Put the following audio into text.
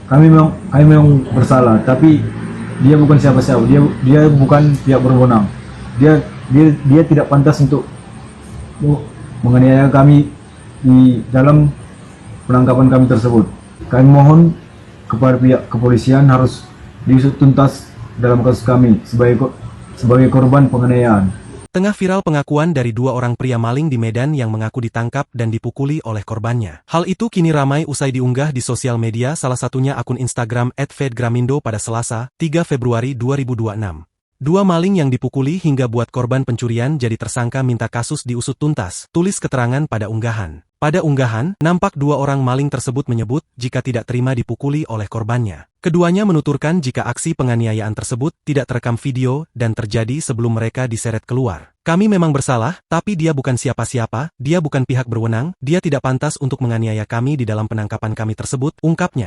kami memang bersalah, tapi dia bukan siapa-siapa, dia bukan pihak berwenang, dia tidak pantas untuk menganiaya kami di dalam penangkapan kami tersebut. Kami mohon kepada pihak kepolisian harus diusut tuntas dalam kasus kami sebagai korban penganiayaan. Tengah viral pengakuan dari dua orang pria maling di Medan yang mengaku ditangkap dan dipukuli oleh korbannya. Hal itu kini ramai usai diunggah di sosial media, salah satunya akun Instagram @fedgramindo pada Selasa, 3 Februari 2026. Dua maling yang dipukuli hingga buat korban pencurian jadi tersangka minta kasus diusut tuntas, tulis keterangan pada unggahan. Pada unggahan, nampak dua orang maling tersebut menyebut jika tidak terima dipukuli oleh korbannya. Keduanya menuturkan jika aksi penganiayaan tersebut tidak terekam video dan terjadi sebelum mereka diseret keluar. Kami memang bersalah, tapi dia bukan siapa-siapa, dia bukan pihak berwenang, dia tidak pantas untuk menganiaya kami di dalam penangkapan kami tersebut, ungkapnya.